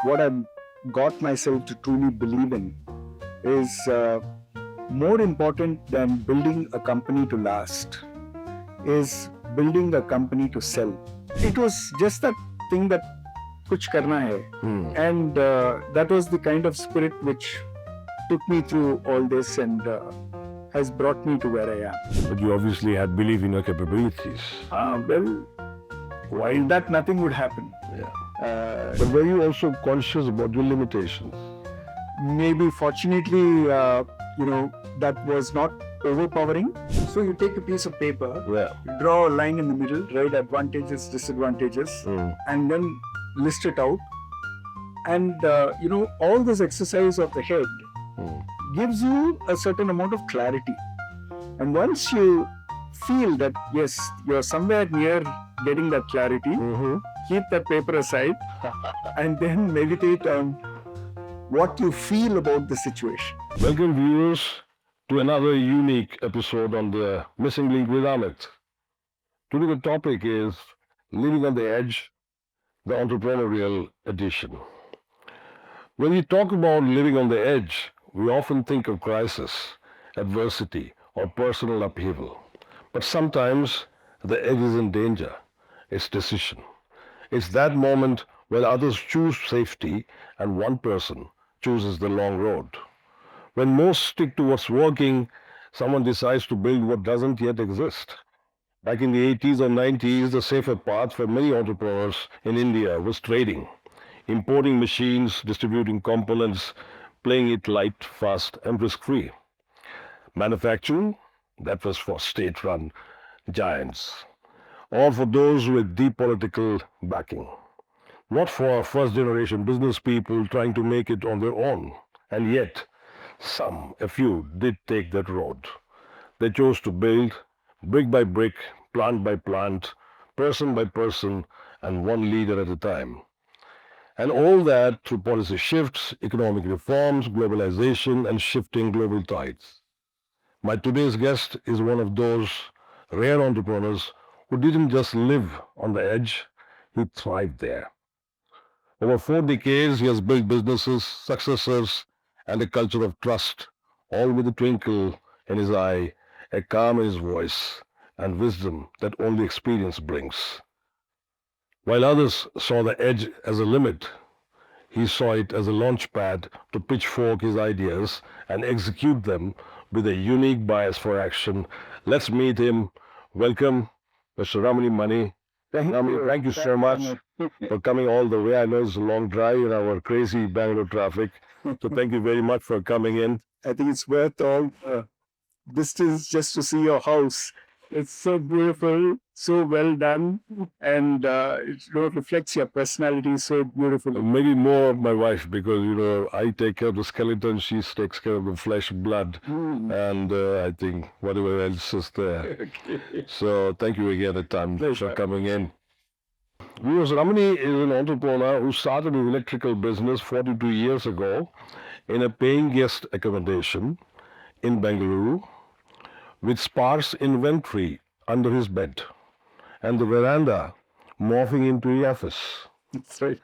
what I've got myself to truly believe in is more important than building a company to last is building a company to sell. It was just that thing that kuch karna hai. And that was the kind of spirit which took me through all this and has brought me to where I am. But you obviously had belief in your capabilities. Well, while that nothing would happen. But were you also conscious about your limitations? Maybe fortunately, that was not overpowering. So you take a piece of paper, draw a line in the middle, write advantages, disadvantages, and then list it out. And, all this exercise of the head gives you a certain amount of clarity. And once you feel that, yes, you're somewhere near getting that clarity, keep that paper aside and then meditate on what you feel about the situation. Welcome viewers to another unique episode on the Missing Link with Amit. Today the topic is Living on the Edge, the Entrepreneurial edition. When we talk about living on the edge, we often think of crisis, adversity, or personal upheaval. But sometimes the edge isn't danger, it's decision. It's that moment when others choose safety and one person chooses the long road. When most stick to what's working, someone decides to build what doesn't yet exist. Back in the 80s or 90s, the safer path for many entrepreneurs in India was trading, importing machines, distributing components, playing it light, fast, and risk-free. Manufacturing, that was for state-run giants, or for those with deep political backing. Not for first-generation business people trying to make it on their own. And yet, a few, did take that road. They chose to build, brick by brick, plant by plant, person by person, and one leader at a time. And all that through policy shifts, economic reforms, globalization, and shifting global tides. My today's guest is one of those rare entrepreneurs who didn't just live on the edge, he thrived there. Over 4 decades, he has built businesses, successors, and a culture of trust, all with a twinkle in his eye, a calm in his voice, and wisdom that only experience brings. While others saw the edge as a limit, he saw it as a launch pad to pitchfork his ideas and execute them with a unique bias for action. Let's meet him. Welcome, Mr. Ramani Mani. Thank you so much for coming all the way. I know it's a long drive in our crazy Bangalore traffic. So thank you very much for coming in. I think it's worth all the distance just to see your house. It's so beautiful, so well done, and it reflects your personality so beautifully. Maybe more of my wife, because, I take care of the skeleton, she takes care of the flesh and blood, and I think whatever else is there. Okay. So thank you again at time for coming in. Viewers, Ramani is an entrepreneur who started an electrical business 42 years ago in a paying guest accommodation in Bengaluru, with sparse inventory under his bed, and the veranda morphing into the office. That's right.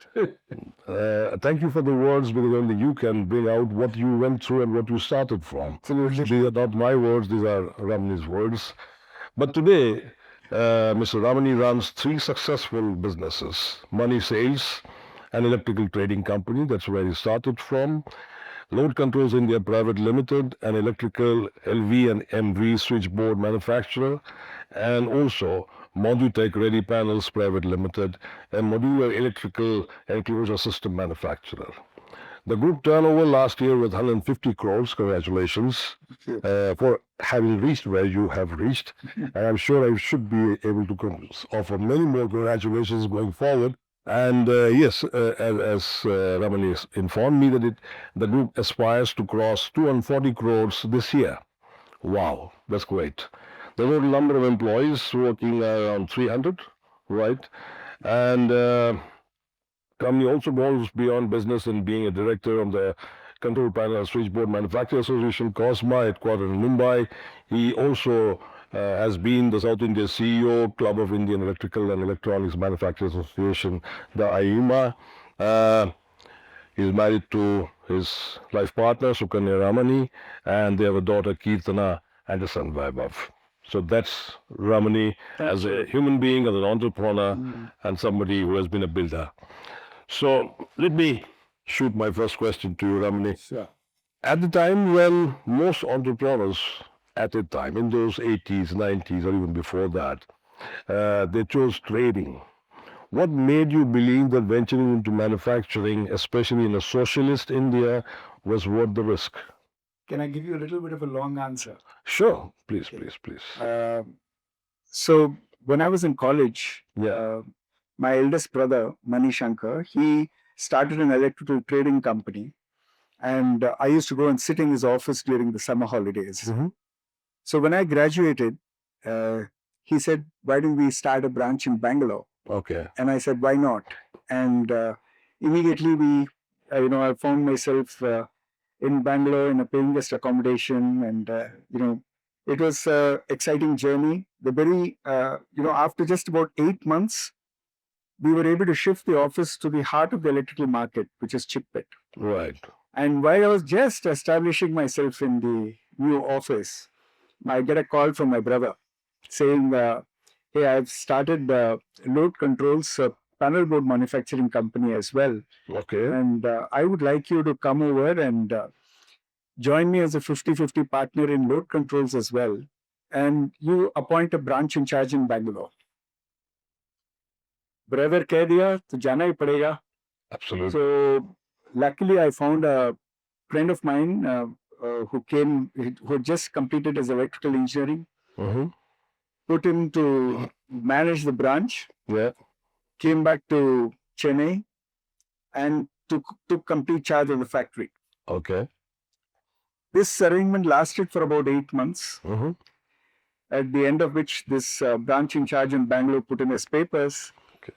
Thank you for the words, because only you can bring out what you went through and what you started from. Absolutely. These are not my words, these are Ramani's words. But today, Mr. Ramani runs 3 successful businesses: Money Sales, an electrical trading company, that's where he started from; Load Controls India Private Limited, an electrical LV and MV switchboard manufacturer; and also Modutech Ready Panels Private Limited, a modular electrical enclosure system manufacturer. The group turnover last year was 150 crores. Congratulations for having reached where you have reached. And I'm sure I should be able to offer many more congratulations going forward. And yes, as Ramani informed me that the group aspires to cross 240 crores this year. Wow, that's great. The total number of employees working around 300, right? And company also goes beyond business in being a director of the Control Panel and Switchboard Manufacturer Association, COSMA, headquartered in Mumbai. He also has been the South India CEO, Club of Indian Electrical and Electronics Manufacturers Association, the IEMA. He's married to his life partner, Sukanya Ramani, and they have a daughter, Kirtana, and a son, Vaibhav. So that's Ramani as a human being, as an entrepreneur, and somebody who has been a builder. So let me shoot my first question to you, Ramani. Sure. At the time when most entrepreneurs at a time, in those 80s, 90s, or even before that, they chose trading. What made you believe that venturing into manufacturing, especially in a socialist India, was worth the risk? Can I give you a little bit of a long answer? Sure, please, please, please. So when I was in college, my eldest brother, Mani Shankar, he started an electrical trading company. And I used to go and sit in his office during the summer holidays. Mm-hmm. So when I graduated, he said, why don't we start a branch in Bangalore? Okay. And I said, why not? And immediately I found myself in Bangalore in a paying guest accommodation. And, it was an exciting journey. After just about 8 months, we were able to shift the office to the heart of the electrical market, which is Chipet. Right. And while I was just establishing myself in the new office, I get a call from my brother saying, hey, I've started load controls panel board manufacturing company as well. Okay. And I would like you to come over and join me as a 50-50 partner in load controls as well. And you appoint a branch in charge in Bangalore. Brother कह दिया तो जाना ही पड़ेगा. Absolutely. So luckily I found a friend of mine who had just completed his electrical engineering. Mm-hmm. Put him to manage the branch. Yeah. Came back to Chennai and took complete charge of the factory. Okay. This arrangement lasted for about 8 months. Mm-hmm. At the end of which this branch in charge in Bangalore put in his papers. Okay.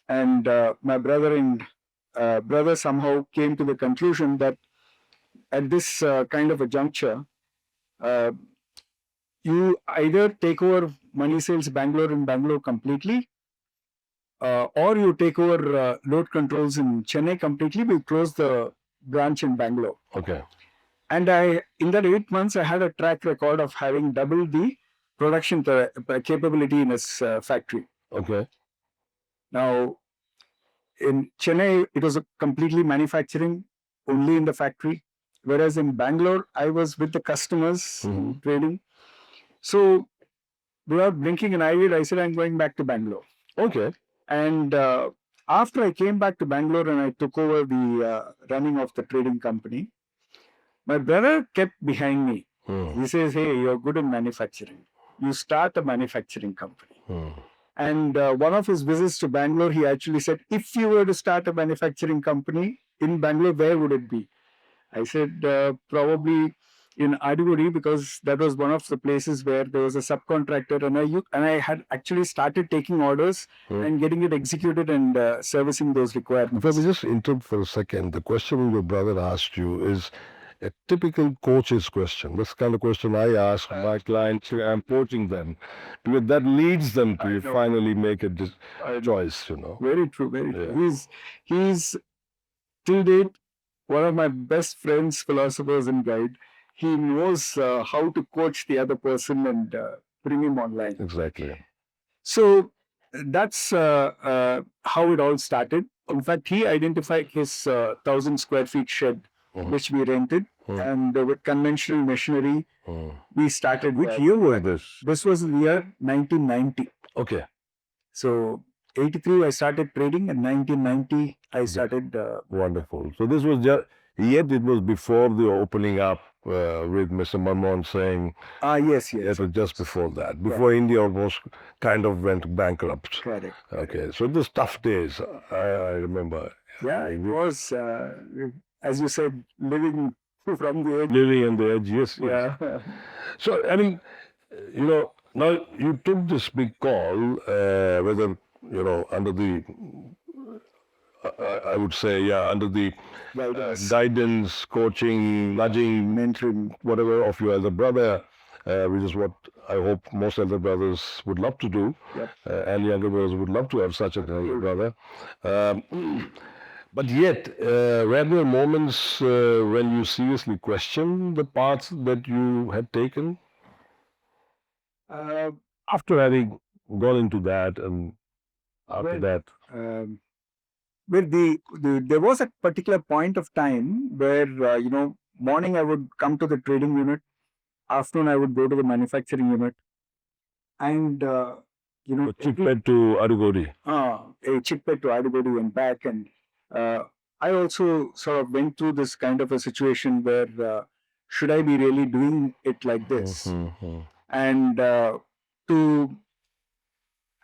And my brother somehow came to the conclusion that at this kind of a juncture, you either take over Money Sales Bangalore in Bangalore completely, or you take over load controls in Chennai completely. We close the branch in Bangalore. Okay. And in that 8 months, I had a track record of having double the production capability in his factory. Okay. Now, in Chennai, it was completely manufacturing only in the factory. Whereas in Bangalore, I was with the customers trading. So, without blinking an eyelid, I said, I'm going back to Bangalore. Okay. And after I came back to Bangalore and I took over the running of the trading company, my brother kept behind me. He says, hey, you're good in manufacturing. You start a manufacturing company. And one of his visits to Bangalore, he actually said, if you were to start a manufacturing company in Bangalore, where would it be? I said, probably in Adivudi, because that was one of the places where there was a subcontractor, and I had actually started taking orders and getting it executed and servicing those requirements. If I may just interrupt for a second, the question your brother asked you is a typical coach's question. This kind of question I ask my clients. I'm coaching them because that leads them to finally make a choice. Very true. Very true. He's till date one of my best friends, philosophers, and guide. He knows how to coach the other person and bring him online. Exactly. So that's how it all started. In fact, he identified his 1,000 square feet shed, which we rented, and with conventional machinery, we started. Which year was this? This was in the year 1990. Okay. So 83, I started trading, and 1990, I started. Wonderful. So this was yet it was before the opening up with Mr. Manmohan saying. Yes. It was just before that. Before India almost kind of went bankrupt. Correct. Okay. So those tough days, I remember. Yeah, it was, as you said, living from the edge. Living on the edge, yes. Yeah. So, I mean, now you took this big call, whether, under the, I would say, under the guidance, coaching, nudging, mentoring, whatever of your elder brother, which is what I hope most elder brothers would love to do, and younger brothers would love to have such a elder brother. But yet, were there moments when you seriously questioned the path that you had taken? After having gone into that and after that? Um, well, there was a particular point of time where, morning I would come to the trading unit, afternoon I would go to the manufacturing unit, and, Chipet to Adugodi. a Chitpet to Adugodi and back. And I also sort of went through this kind of a situation where should I be really doing it like this? And to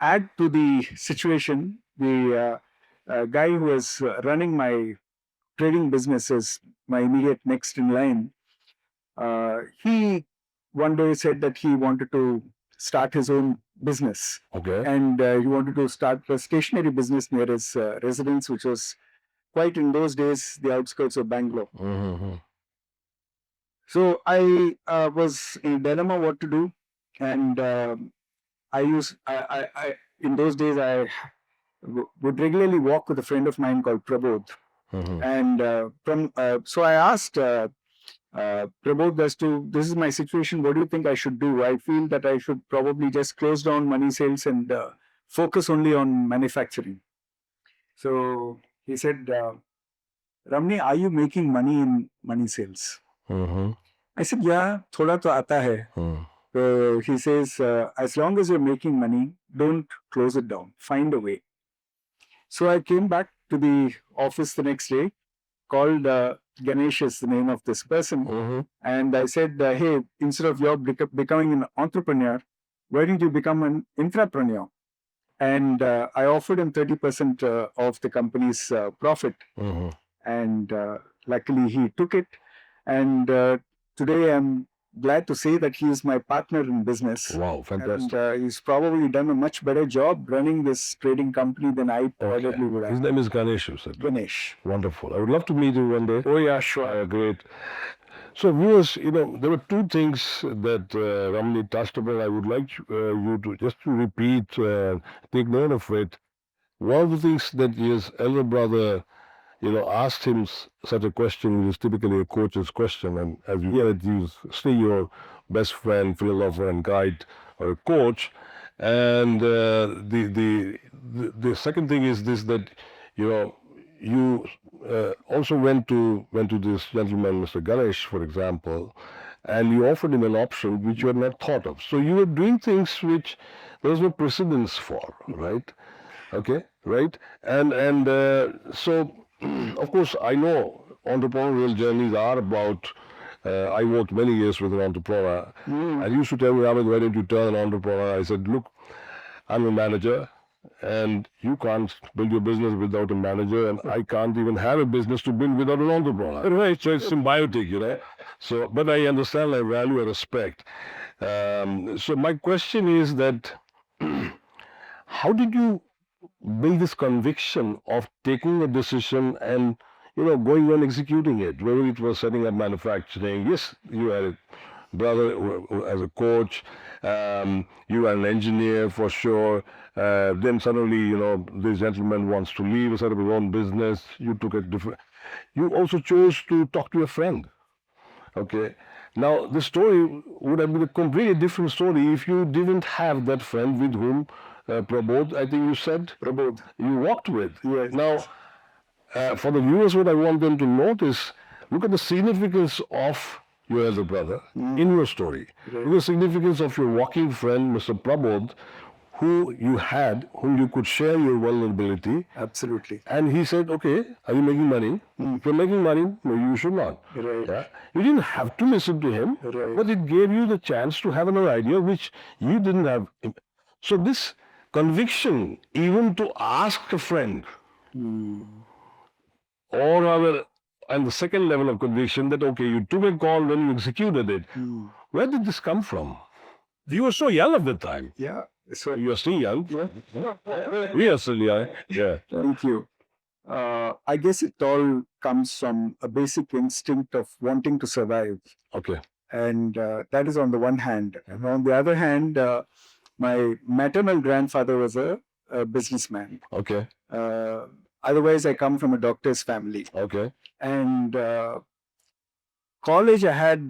add to the situation, the guy who was running my trading business as my immediate next in line, he one day said that he wanted to start his own business. Okay. And he wanted to start a stationery business near his residence, which was quite in those days the outskirts of Bangalore. So I was in a dilemma what to do, and I in those days I would regularly walk with a friend of mine called Prabodh. And so I asked Prabodh as to, this is my situation, what do you think I should do? I feel that I should probably just close down money sales and focus only on manufacturing. So he said, Ramani, are you making money in money sales? I said, yeah, thoda to aata hai. So he says, as long as you're making money, don't close it down. Find a way. So I came back to the office the next day, called Ganesh is the name of this person. And I said, hey, instead of you becoming an entrepreneur, why don't you become an intrapreneur? And I offered him 30% of the company's profit. And luckily he took it. And today I'm glad to say that he is my partner in business. Wow, fantastic. And he's probably done a much better job running this trading company than I probably would have. His name is Ganesh, you said? Ganesh. Wonderful. I would love to meet you one day. Oh, yeah, sure. Great. So, viewers, there were two things that Ramani touched upon. I would like you to just to repeat, take note of it. One of the things that his elder brother, asked him such a question, which is typically a coach's question, and as you hear it, he's still your best friend, philosopher, and guide, or a coach. And the second thing is this, that you also went to this gentleman, Mr. Ganesh, for example, and you offered him an option which you had not thought of. So you were doing things which there was no precedence for, right? Okay, right? And so, of course, I know entrepreneurial journeys are about. I worked many years with an entrepreneur, and he used to tell me, Amit, why don't you turn an entrepreneur? I said, look, I'm a manager, and you can't build your business without a manager, and I can't even have a business to build without an entrepreneur. Right? So it's symbiotic, So, but I understand, I value, and respect. So my question is that, how did you build this conviction of taking a decision and going and executing it, whether it was setting up manufacturing? Yes, you had a brother as a coach, you are an engineer for sure. Then suddenly, this gentleman wants to leave, set up his own business. You took a different. You also chose to talk to a friend. Okay. Now the story would have been a completely different story if you didn't have that friend with whom Prabodh, I think you said, Prabodh, you walked with. Yes. Now, for the viewers, what I want them to notice, look at the significance of your elder brother in your story. Look at the significance of your walking friend, Mr. Prabodh, whom you could share your vulnerability. Absolutely. And he said, okay, are you making money? If you're making money, no, you should not. Right. Yeah? You didn't have to listen to him, but it gave you the chance to have another idea which you didn't have. So this conviction, even to ask a friend, or rather, and the second level of conviction that, okay, you took a call, then you executed it. Where did this come from? You were so young at the time. Yeah. So you are still young. We are still young. Yeah. Thank you. I guess it all comes from a basic instinct of wanting to survive. Okay. And that is on the one hand. And on the other hand, my maternal grandfather was a businessman. Okay. Otherwise, I come from a doctor's family. Okay. And college, I had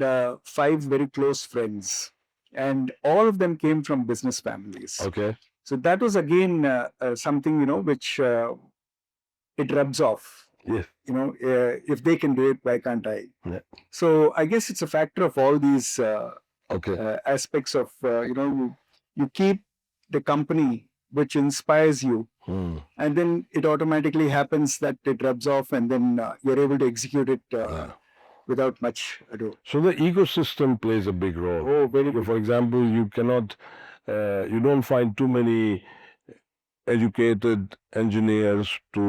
5 very close friends, and all of them came from business families. Okay. So that was again something, which it rubs off. Yes. If they can do it, why can't I? Yeah. So I guess it's a factor of all these aspects of, you keep the company which inspires you, and then it automatically happens that it rubs off, and then you're able to execute it without much ado. So the ecosystem plays a big role. Oh, very good. For example, you don't find too many educated engineers to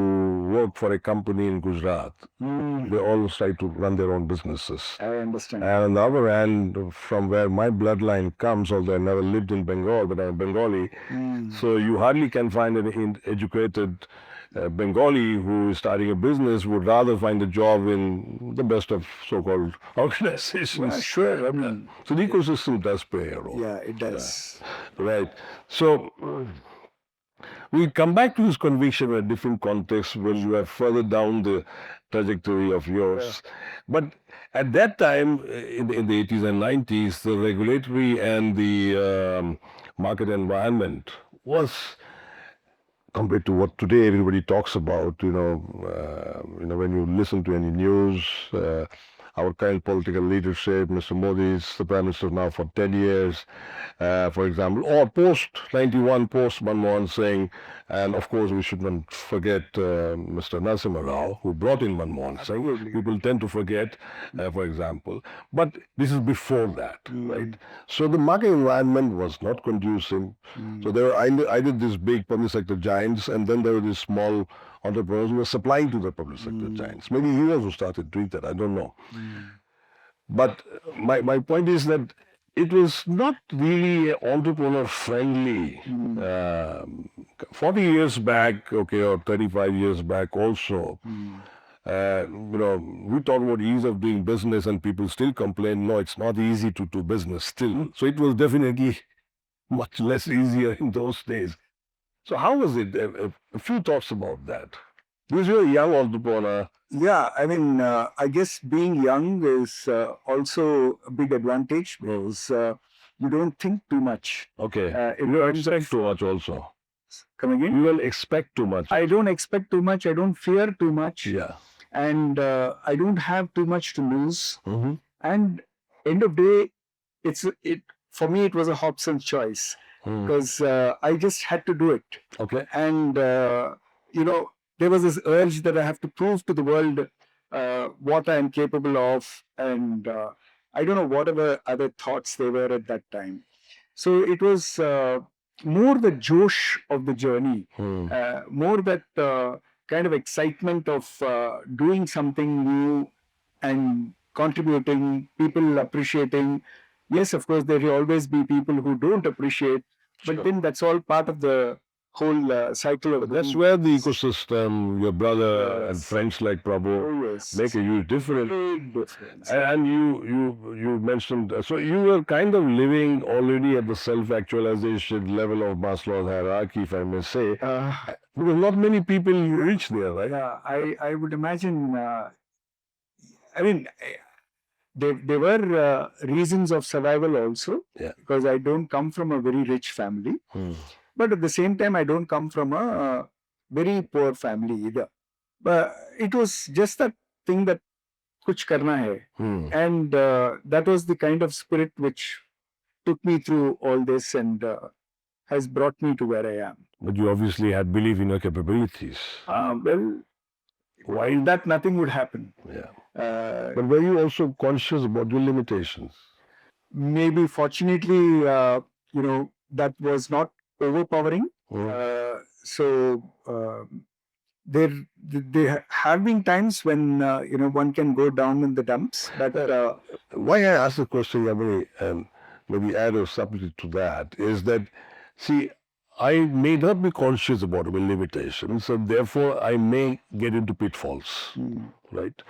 work for a company in Gujarat. They all try to run their own businesses. I understand. And on the other hand, from where my bloodline comes, although I never lived in Bengal, but I'm Bengali, so you hardly can find an educated Bengali who is starting a business would rather find a job in the best of so-called organizations. Well, sure. I mean, so the ecosystem does play a role. Yeah, it does. Right. So we'll come back to this conviction in a different context when you are further down the trajectory of yours. But at that time, in the 80s and 90s, the regulatory and the market environment was, compared to what today everybody talks about, when you listen to any news, our current political leadership, Mr. Modi is the Prime Minister now for 10 years, for example, or post-91, post-Manmohan Singh, and of course we should not forget Mr. Narasimha Rao, who brought in Manmohan Singh. People tend to forget, for example, but this is before that, right? So the market environment was not conducive. So there were either these big public sector giants, and then there were these small entrepreneurs who were supplying to the public sector giants. Maybe he also started doing that, I don't know. But my point is that it was not really entrepreneur friendly. 40 years back, or 35 years back also, we talk about ease of doing business and people still complain, no, it's not easy to do business still. So it was definitely much less easier in those days. So how was it? A few thoughts about that. Because you're a young entrepreneur. Yeah, I mean, I guess being young is also a big advantage because you don't think too much. Okay. You don't expect too much also. Come again? You don't expect too much. I don't expect too much. I don't fear too much. Yeah. And I don't have too much to lose. And end of day, for me, it was a Hobson's choice. Because I just had to do it. Okay. And, there was this urge that I have to prove to the world what I am capable of. And I don't know whatever other thoughts there were at that time. So it was more the josh of the journey, more that kind of excitement of doing something new and contributing, people appreciating. Yes, of course, there will always be people who don't appreciate, but then that's all part of the whole cycle of That's where the ecosystem, your brother and friends like Prabhu make a huge difference. And you mentioned, so you were kind of living already at the self-actualization level of Maslow's hierarchy, if I may say, because not many people reach there, right? Yeah, I would imagine, there were reasons of survival also, because I don't come from a very rich family. But at the same time, I don't come from a very poor family either. But it was just that thing that kuch karna hai. And that was the kind of spirit which took me through all this and has brought me to where I am. But you obviously had belief in your capabilities. Well, while that nothing would happen. But were you also conscious about your limitations? Maybe fortunately, that was not overpowering. There have been times when one can go down in the dumps. But why I ask the question, Ramani, and maybe add a substitute to that, is that, see, I may not be conscious about my limitations, so therefore I may get into pitfalls, right?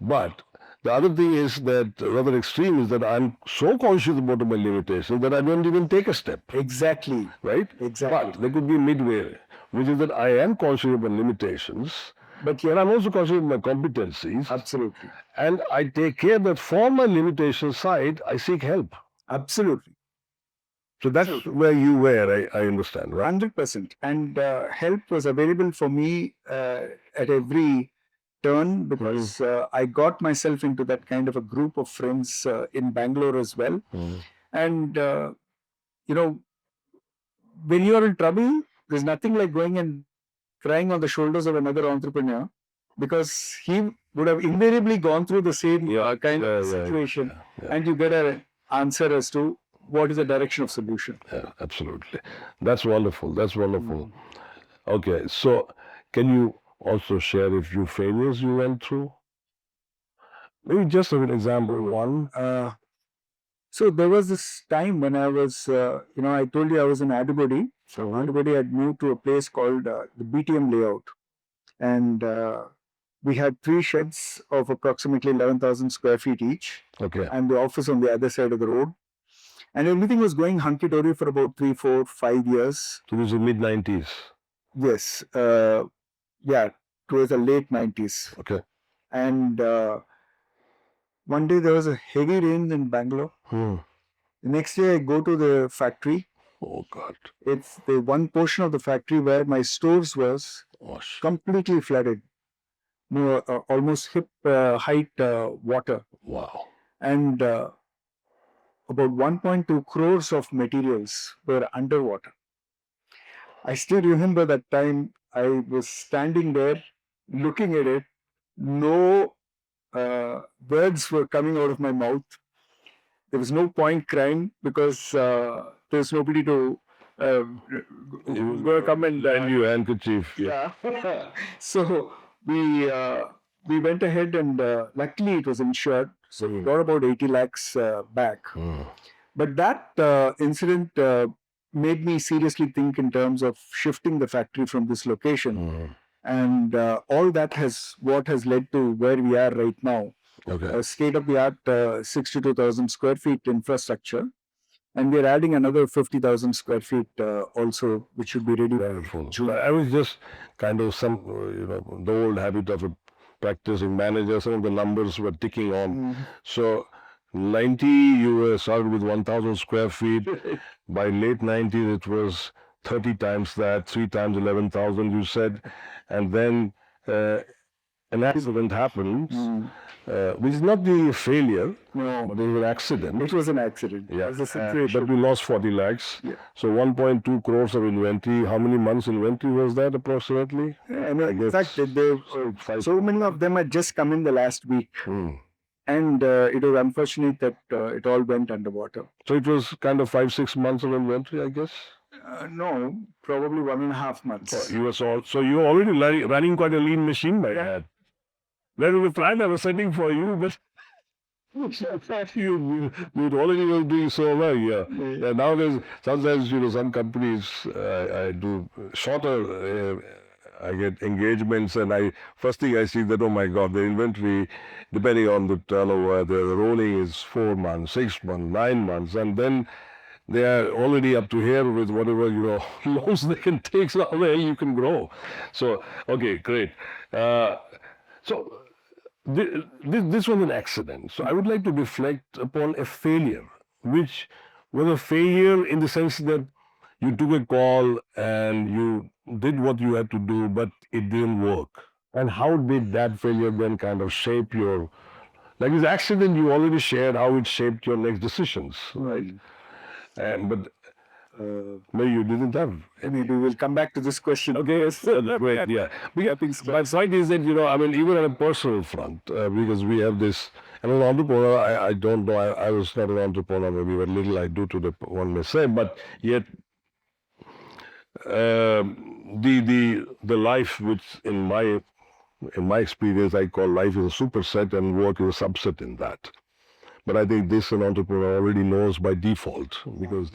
But the other thing is that, rather extreme, is that I'm so conscious about my limitations that I don't even take a step. Exactly. Right? Exactly. But there could be midway, which is that I am conscious of my limitations, But And I'm also conscious of my competencies. absolutely. And I take care that for my limitation side, I seek help. Absolutely. So that's where you were, I understand, right? 100%. And help was available for me at every turn because I got myself into that kind of a group of friends in Bangalore as well. And, you know, when you are in trouble, there's nothing like going and crying on the shoulders of another entrepreneur because he would have invariably gone through the same kind of situation, and you get an answer as to what is the direction of solution. Yeah, absolutely. That's wonderful. That's wonderful. Okay, so can you also share a few failures you went through? Maybe just an example, one. So there was this time when I was, I told you I was in Adibody. So Adibody had moved to a place called the BTM layout. And we had 3 sheds of approximately 11,000 square feet each. Okay. And the office on the other side of the road. And everything was going hunky-dory for about 3, 4, 5 years. So this was mid-90s. Yes. Yeah, towards the late 90s. Okay. And one day there was a heavy rain in Bangalore. The next day I go to the factory. Oh, God. It's the one portion of the factory where my stores was completely flooded. Almost hip height water. Wow. And about 1.2 crores of materials were underwater. I still remember that time I was standing there looking at it. No words were coming out of my mouth. There was no point crying because there's nobody to come and lend you a handkerchief. Yeah. So we went ahead and luckily it was insured. So we got about 80 lakhs back. But that incident made me seriously think in terms of shifting the factory from this location. And all that has led to where we are right now. Okay. A state-of-the-art 62,000 square feet infrastructure. And we're adding another 50,000 square feet also, which should be ready by June. I was just kind of the old habit of a practicing manager. Some of the numbers were ticking on. So 90, you were started with 1,000 square feet. By late 90s, it was 30 times that, 3 times 11,000, you said. And then an accident happens, which is not the failure, No, but it was an accident. it was an accident. Yeah, It was a situation. but we lost 40 lakhs. Yeah. So 1.2 crores of inventory. How many months inventory was that approximately? And in fact, so many of them had just come in the last week. And it was unfortunate that it all went underwater. So it was kind of 5-6 months of inventory, I guess? No, probably 1.5 months. So you were already running quite a lean machine by that. That was the plan I was setting for you, but you'd already were doing so well, yeah. Nowadays, sometimes, some companies, I do shorter, I get engagements, and first thing I see that, oh my God, the inventory, depending on the turnover, the rolling is 4 months, 6 months, 9 months, and then they are already up to here with whatever, loans they can take, so where you can grow. So, okay, great. So this was an accident. So I would like to reflect upon a failure, which was a failure in the sense that you took a call and you did what you had to do, but it didn't work. And how did that failure then kind of shape your, like this accident you already shared, how it shaped your next decisions, right? But maybe you didn't have. Maybe we'll come back to this question. Okay, yes, great, yeah. My point is that, even on a personal front, because we have this, and an entrepreneur, I don't know, I was not an entrepreneur, maybe what little I do to the, one may say, but yet the life which in my experience I call life is a superset and work is a subset in that. But I think this an entrepreneur already knows by default, because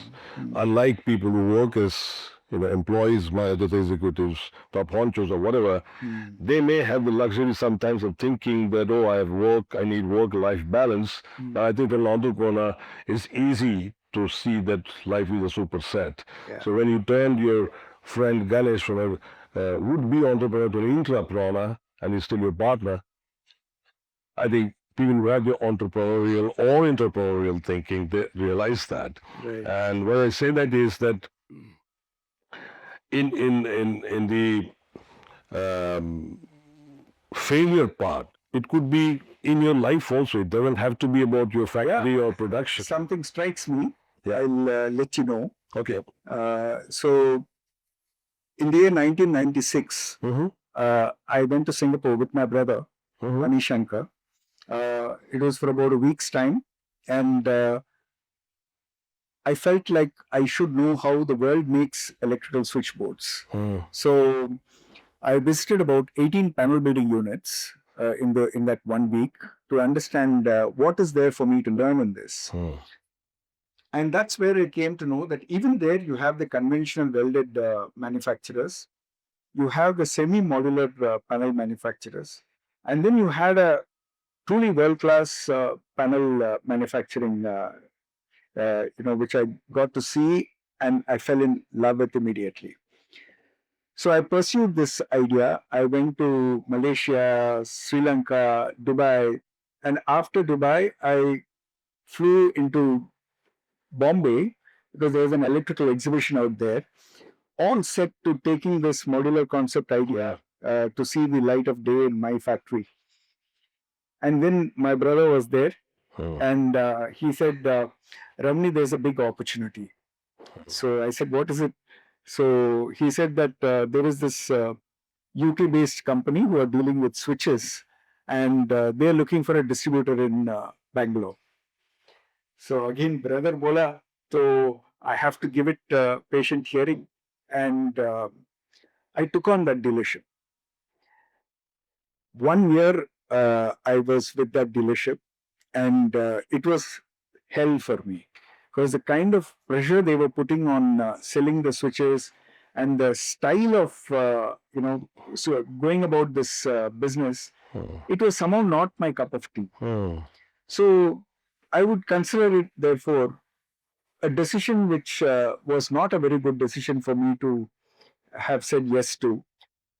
unlike people who work as employees, my other executives, top honchos or whatever, they may have the luxury sometimes of thinking that, oh, I need work-life balance. But I think an entrepreneur, it's easy to see that life is a superset. Yeah. So when you turned your friend Ganesh from would-be entrepreneur to an intrapreneur, and he's still your partner, I think people who have the entrepreneurial or entrepreneurial thinking, they realize that. Right. And what I say that is that in the failure part, it could be in your life also. It doesn't have to be about your factory or production. Something strikes me. Yeah. I'll let you know. Okay. So, in the year 1996, I went to Singapore with my brother, Mani Shankar. It was for about a week's time, and I felt like I should know how the world makes electrical switchboards. So I visited about 18 panel building units in that 1 week to understand what is there for me to learn in this. And that's where I came to know that even there you have the conventional welded manufacturers, you have the semi-modular panel manufacturers, and then you had a truly world-class panel manufacturing, which I got to see and I fell in love with immediately. So I pursued this idea. I went to Malaysia, Sri Lanka, Dubai, and after Dubai, I flew into Bombay because there was an electrical exhibition out there, all set to taking this modular concept idea to see the light of day in my factory. And then my brother was there, and he said, Ramani, there's a big opportunity. So I said, what is it? So he said that there is this UK-based company who are dealing with switches, and they are looking for a distributor in Bangalore. So again, brother bola, so I have to give it patient hearing, and I took on that dealership. 1 year I was with that dealership, and it was hell for me because the kind of pressure they were putting on selling the switches and the style of so going about this business, it was somehow not my cup of tea. So I would consider it therefore a decision which was not a very good decision for me to have said yes to.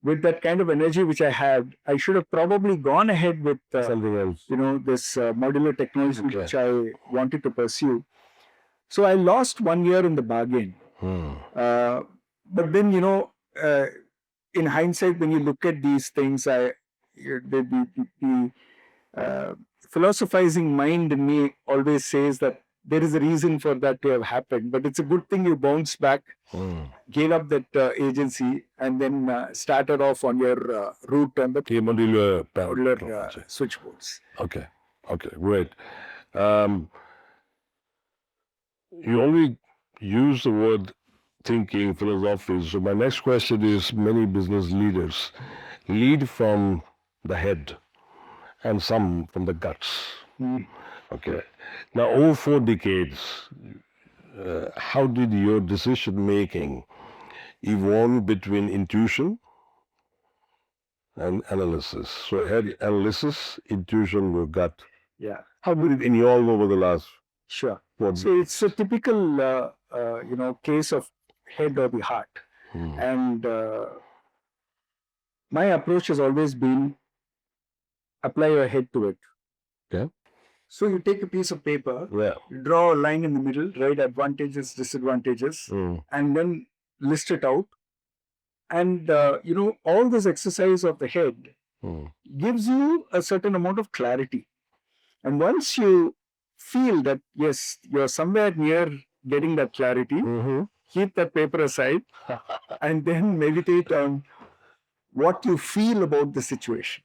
With that kind of energy which I had, I should have probably gone ahead with something else. This modular technology which I wanted to pursue. So I lost 1 year in the bargain. But then, in hindsight, when you look at these things, the philosophizing mind in me always says that there is a reason for that to have happened. But it's a good thing you bounced back, gave up that agency, and then started off on your route on the modular switchboards. Okay, great. You only use the word thinking, philosophy. So my next question is, many business leaders lead from the head and some from the guts. Okay. Now, over 4 decades, how did your decision making evolve between intuition and analysis? So I had analysis, intuition, or gut. Yeah. How did it evolve over the last? Sure. So it's a typical, case of head or the heart. And my approach has always been apply your head to it. Okay. So you take a piece of paper, you draw a line in the middle, write advantages, disadvantages, and then list it out. And, all this exercise of the head gives you a certain amount of clarity. And once you feel that, yes, you're somewhere near getting that clarity, keep that paper aside and then meditate on what you feel about the situation.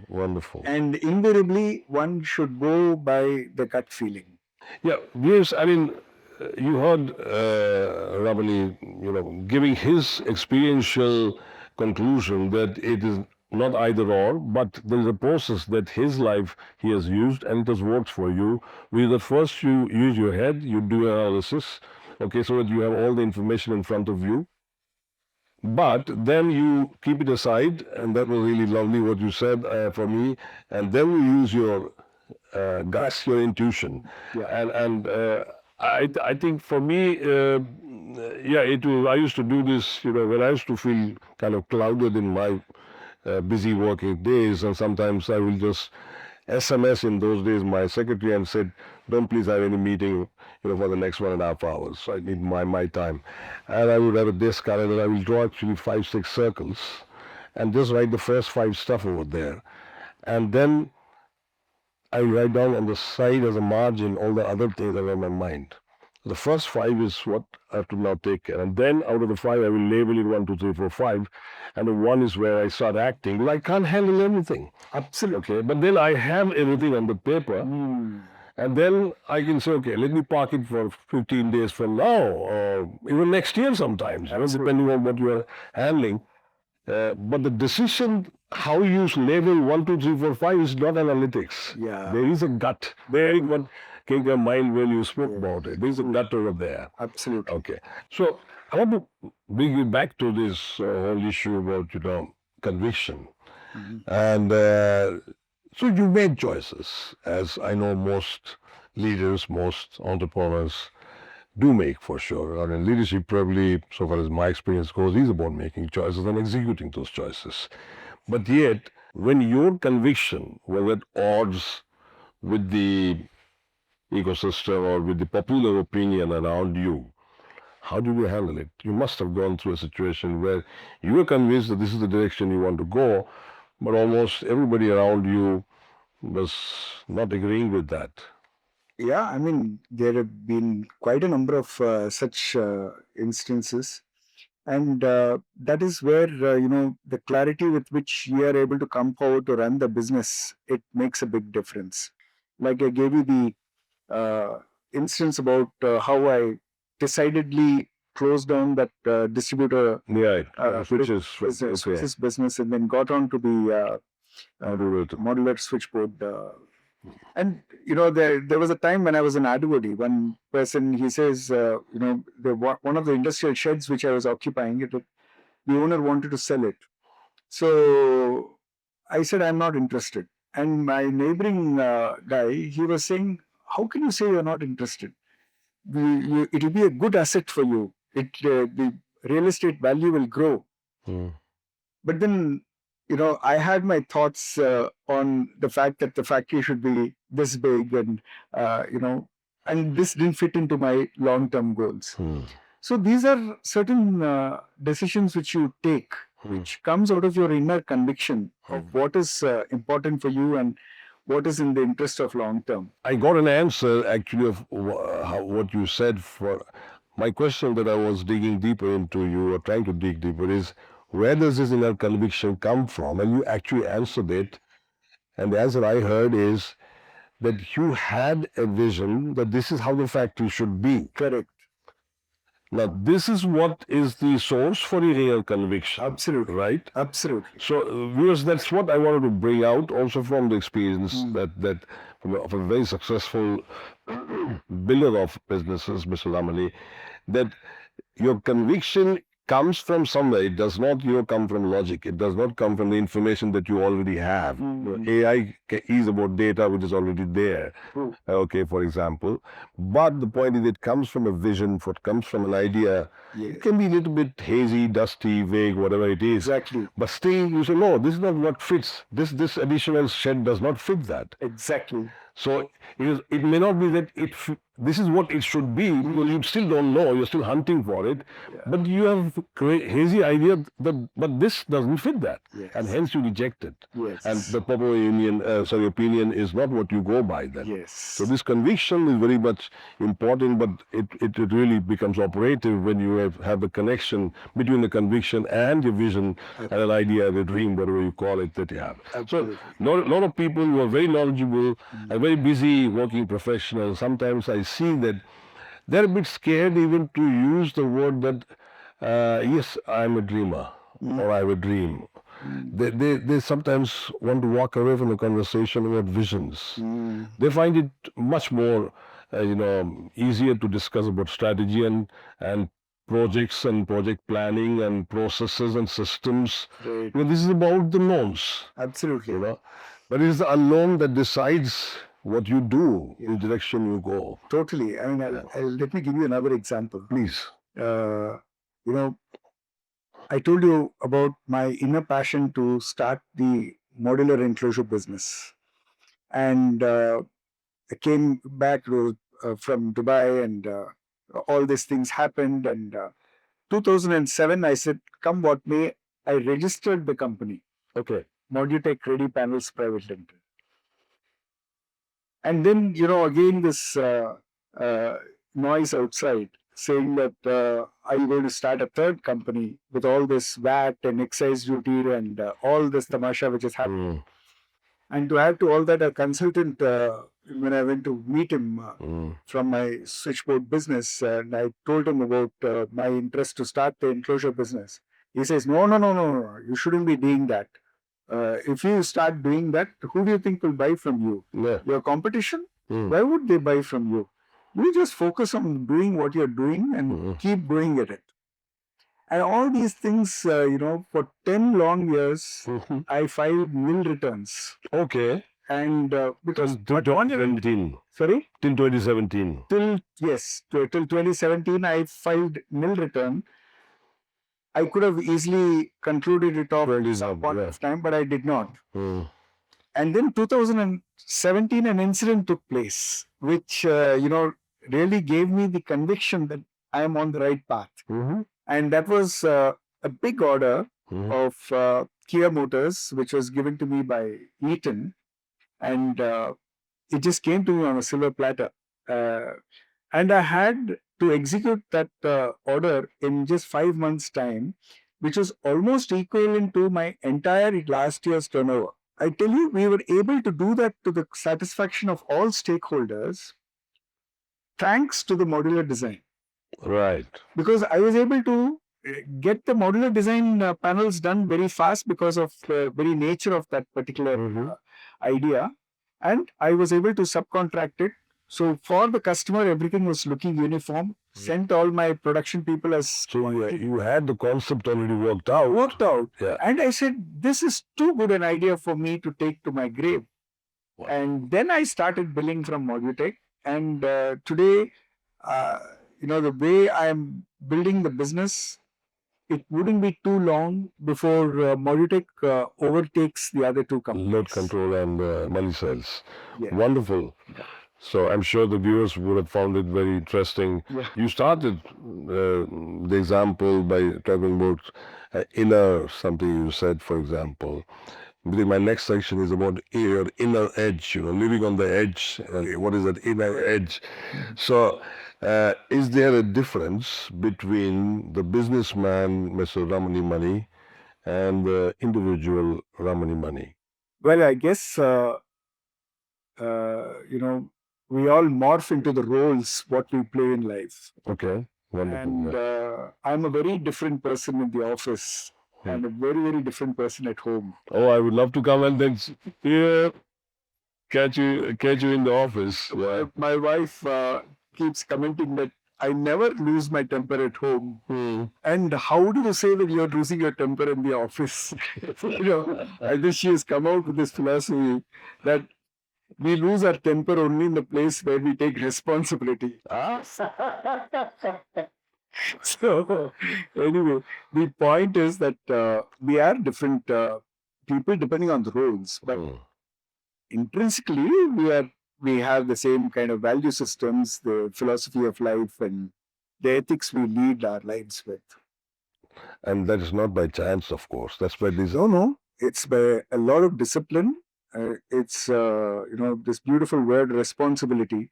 Wonderful. And invariably, one should go by the gut feeling. Yeah, yes, I mean, you heard Ramani, giving his experiential conclusion that it is not either or, but there is a process that his life he has used and it has worked for you. With the first you use your head, you do analysis, okay, so that you have all the information in front of you. But then you keep it aside, and that was really lovely what you said for me. And then you use your guts, your intuition. Yeah. And I think for me, I used to do this, when I used to feel kind of clouded in my busy working days, and sometimes I will just SMS in those days my secretary and said, "Don't please have any meeting, for the next 1.5 hours. So I need my time." And I would have a desk calendar. I will draw actually 5, 6 circles, and just write the first 5 stuff over there, and then I write down on the side as a margin all the other things that are in my mind. The first 5 is what I have to now take care. And then out of the 5, I will label it 1, 2, 3, 4, 5. And the 1 is where I start acting. Well, I can't handle everything. Absolutely. Okay. But then I have everything on the paper. And then I can say, okay, let me park it for 15 days from now, or even next year sometimes, depending on what you are handling. But the decision, how you label 1, 2, 3, 4, 5 is not analytics. Yeah. There is a gut. There is what came to your mind when you spoke about it. There is a gut over there. Absolutely. Okay. So I want to bring you back to this whole issue about, conviction. And so you made choices, as I know most leaders, most entrepreneurs do make, for sure. I mean, leadership probably, so far as my experience goes, is about making choices and executing those choices. But yet, when your conviction was at odds with the ecosystem or with the popular opinion around you, how did you handle it? You must have gone through a situation where you were convinced that this is the direction you want to go, but almost everybody around you was not agreeing with that. Yeah, I mean, there have been quite a number of such instances. And that is where, the clarity with which you are able to come forward to run the business, it makes a big difference. Like I gave you the instance about how I decidedly closed down that distributor switches business, and then got on to the modular switchboard. And there was a time when I was in Adivodi. One person, he says, one of the industrial sheds which I was occupying, the owner wanted to sell it. So I said, I'm not interested. And my neighboring guy, he was saying, how can you say you're not interested? It will be a good asset for you. The real estate value will grow. But then, I had my thoughts on the fact that the factory should be this big, and and this didn't fit into my long-term goals. So these are certain decisions which you take, which comes out of your inner conviction of what is important for you and what is in the interest of long term. I got an answer actually of what you said. For my question that I was digging deeper into, you were trying to dig deeper, is where does this inner conviction come from? And you actually answered it. And the answer I heard is that you had a vision that this is how the factory should be. Correct. Now, this is what is the source for your inner conviction. Absolutely. Right? Absolutely. So, viewers, that's what I wanted to bring out also from the experience that of a very successful builder of businesses, Mr. Ramani, that your conviction comes from somewhere. It does not, come from logic. It does not come from the information that you already have. AI is about data which is already there. Okay, for example. But the point is, it comes from a vision, what comes from an idea. Yes. It can be a little bit hazy, dusty, vague, whatever it is. Exactly. But still, you say, no, this is not what fits. This additional shed does not fit that. Exactly. So it may not be that this is what it should be, because you still don't know, you're still hunting for it, but you have a hazy idea that, but this doesn't fit that, and hence you reject it. Yes. And the popular opinion is not what you go by then. Yes. So this conviction is very much important, but it really becomes operative when you have the connection between the conviction and your vision and an idea, the dream, whatever you call it, that you have. Absolutely. So a lot of people who are very knowledgeable and very busy working professionals, sometimes I see that they're a bit scared even to use the word that, yes, I'm a dreamer, or I have a dream. They sometimes want to walk away from the conversation about visions. They find it much more, easier to discuss about strategy and projects and project planning and processes and systems. Right. This is about the knowns. Absolutely. But it is the unknown that decides what you do, in the direction you go. Totally. I mean, let me give you another example. Please. you know, I told you about my inner passion to start the modular enclosure business. And I came back from Dubai, and all these things happened. And 2007, I said, come what may, I registered the company. Okay. Modutech Ready Panels Private Limited. And then, again, this noise outside saying that I'm going to start a third company with all this VAT and excise duty and all this tamasha which is happening. And to add to all that, a consultant, when I went to meet him from my switchboard business, and I told him about my interest to start the enclosure business, he says, no, no, no, no, no, you shouldn't be doing that. If you start doing that, who do you think will buy from you? Yeah. Your competition? Why would they buy from you? You just focus on doing what you're doing and keep going at it. And all these things, for 10 long years, I filed nil returns. Okay. And because... Till 2017. Sorry? Till 2017. Till 2017, I filed nil return. I could have easily concluded it off at some point of time, but I did not. And then 2017, an incident took place, which, really gave me the conviction that I am on the right path. And that was a big order of Kia Motors, which was given to me by Eaton. And it just came to me on a silver platter. And I had to execute that order in just 5 months' time, which was almost equivalent to my entire last year's turnover. I tell you, we were able to do that to the satisfaction of all stakeholders, thanks to the modular design. Right. Because I was able to get the modular design panels done very fast because of the very nature of that particular idea. And I was able to subcontract it. So for the customer, everything was looking uniform. Sent all my production people as... So you had the concept already worked out. Worked out. Yeah. And I said, this is too good an idea for me to take to my grave. Wow. And then I started billing from Modutech. And today, the way I'm building the business, it wouldn't be too long before Modutech overtakes the other two companies. Load control and money sales. Yeah. Wonderful. Yeah. So I'm sure the viewers would have found it very interesting. Yeah. You started the example by talking about inner something you said, for example. My next section is about your inner edge, living on the edge. What is that inner edge? So is there a difference between the businessman, Mr. Ramani Mani, and the individual Ramani Mani? Well, I guess, we all morph into the roles what we play in life. Okay, wonderful. And I'm a very different person in the office. I'm a very, very different person at home. Oh, I would love to come and then catch you in the office. Yeah. My wife keeps commenting that I never lose my temper at home. And how do you say that you're losing your temper in the office? I think she has come out with this philosophy that we lose our temper only in the place where we take responsibility. So, anyway, the point is that we are different people depending on the roles, but intrinsically we have the same kind of value systems, the philosophy of life, and the ethics we lead our lives with. And that is not by chance, of course. That's by design. No. It's by a lot of discipline. It's this beautiful word, responsibility.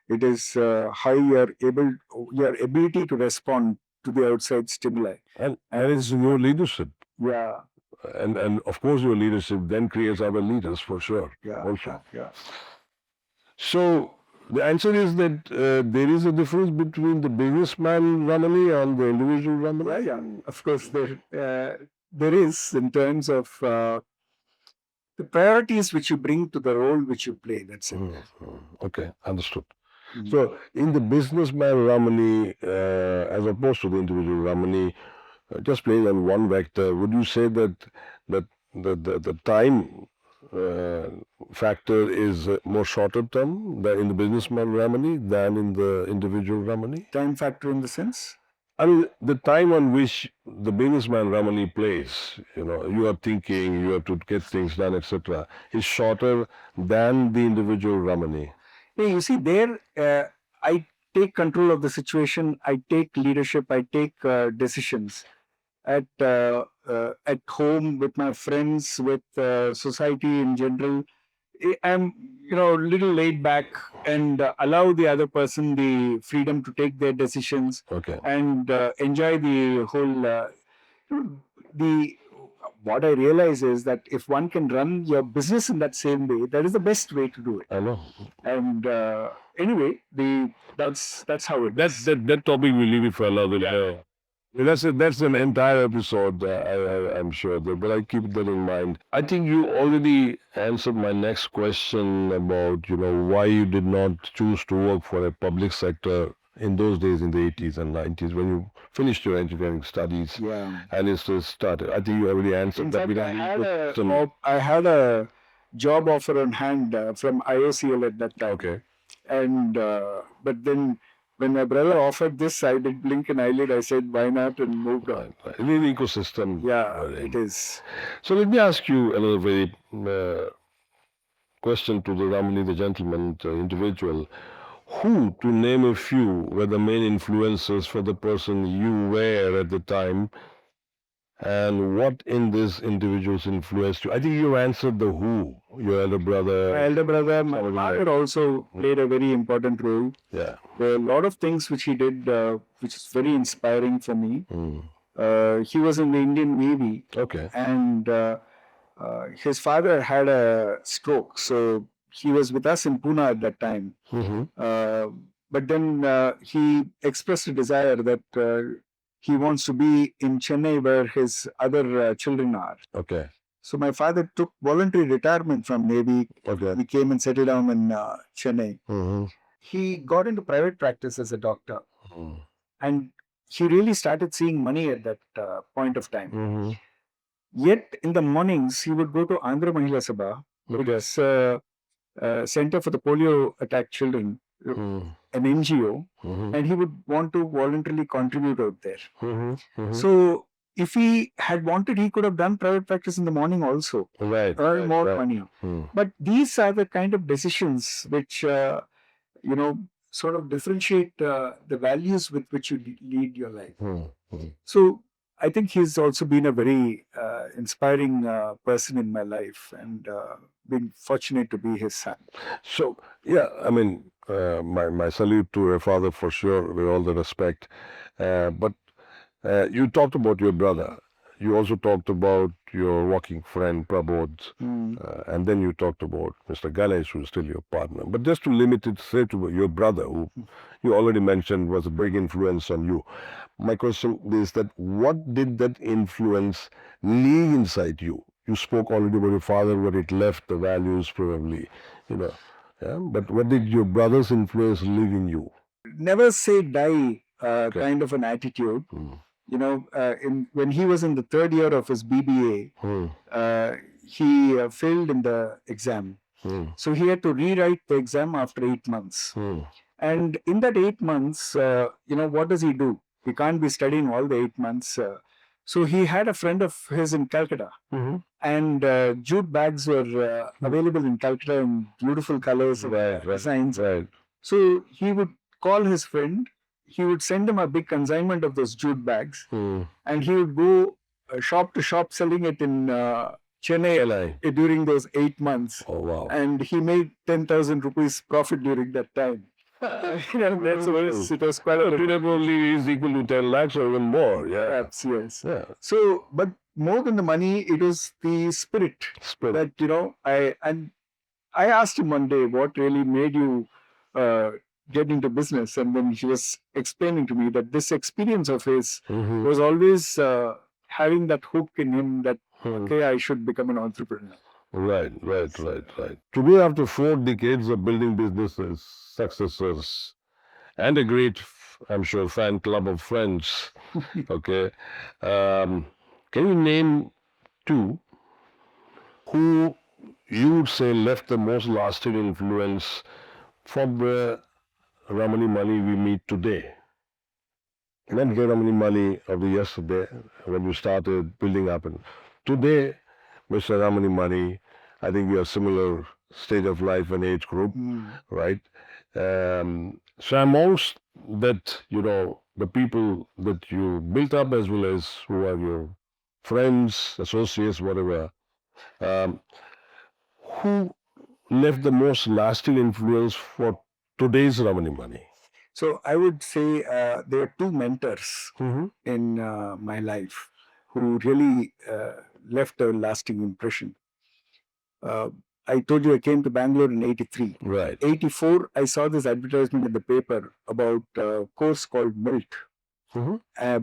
It is how your ability to respond to the outside stimuli. And it's your leadership. Yeah. And of course your leadership then creates other leaders for sure. Yeah. Also. Yeah. So the answer is that there is a difference between the businessman Ramani and the individual Ramani? Yeah. Of course, there is in terms of the priorities which you bring to the role which you play. That's it. Okay, understood. So, in the businessman Ramani, as opposed to the individual Ramani, just playing on one vector, would you say that the time factor is more shorter term than in the businessman Ramani than in the individual Ramani? Time factor in the sense? I mean, the time on which the businessman Ramani plays, you are thinking, you have to get things done, etc., is shorter than the individual Ramani. Hey, you see, there I take control of the situation. I take leadership. I take decisions at home with my friends, with society in general. I'm little laid back and allow the other person the freedom to take their decisions. Okay. And enjoy the whole the what I realize is that if one can run your business in that same way, that is the best way to do it. I know. And anyway, that's how it is. That topic we leave it for another day. That's an entire episode, I'm sure, but I keep that in mind. I think you already answered my next question about, why you did not choose to work for a public sector in those days in the 80s and 90s when you finished your engineering studies. Yeah. And it started. I think you already answered In that. fact, I had a job offer on hand from IOCL at that time. Okay. And but then when my brother offered this, I did blink an eyelid. I said, why not? And moved on. Right. In the ecosystem. Yeah, it is. So let me ask you another very question to the Ramani, the gentleman, individual. Who, to name a few, were the main influencers for the person you were at the time? And what in this individuals influenced you? I think you answered the who, your elder brother. My elder brother, my father also played a very important role. Yeah. There are a lot of things which he did, which is very inspiring for me. He was in the Indian Navy. Okay. And his father had a stroke. So he was with us in Pune at that time. But then he expressed a desire that he wants to be in Chennai where his other children are. Okay. So my father took voluntary retirement from Navy. Okay. He came and settled down in Chennai. He got into private practice as a doctor. And he really started seeing money at that point of time. Yet in the mornings, he would go to Andhra Mahila Sabha, which is Center for the Polio Attacked Children, an NGO, and he would want to voluntarily contribute out there. So if he had wanted, he could have done private practice in the morning also, earn more money. But these are the kind of decisions which, sort of differentiate the values with which you lead your life. So I think he's also been a very inspiring person in my life, and been fortunate to be his son. So, yeah, I mean, my salute to your father for sure, with all the respect. But you talked about your brother. You also talked about your working friend, Prabodh. And then you talked about Mr. Ganesh, who is still your partner. But just to limit it, say to your brother, who you already mentioned was a big influence on you. My question is that what did that influence leave inside you? You spoke already about your father, where it left the values probably, Yeah? But what did your brother's influence leave in you? Never say die kind of an attitude. When he was in the third year of his BBA, he failed in the exam. So he had to rewrite the exam after 8 months. And in that 8 months, what does he do? He can't be studying all the 8 months. So he had a friend of his in Calcutta. And jute bags were available in Calcutta in beautiful colors and designs. So he would call his friend. He would send him a big consignment of those jute bags. And he would go shop to shop selling it in Chennai during those 8 months. Oh, wow. And he made 10,000 rupees profit during that time. That's what it was quite a bit. Probably is equal to 10 lakhs or even more. Yeah. Perhaps, yes. Yeah. So, but more than the money, it was the spirit. That, I asked him one day, what really made you get into business? And then he was explaining to me that this experience of his was always having that hook in him that, okay, I should become an entrepreneur. Right. Today, after 4 decades of building businesses, successes, and a great, I'm sure, fan club of friends, okay, can you name 2 who you would say left the most lasting influence from the Ramani Mani we meet today? not the Ramani Mani of the yesterday when you started building up. And today, Mr. Ramani Mani, I think we are similar stage of life and age group, right? So amongst that, the people that you built up as well as who are your friends, associates, whatever, who left the most lasting influence for today's Ramani Mani? So I would say there are two mentors in my life who really left a lasting impression. I told you I came to Bangalore in 83. Right. 84, I saw this advertisement in the paper about a course called MILT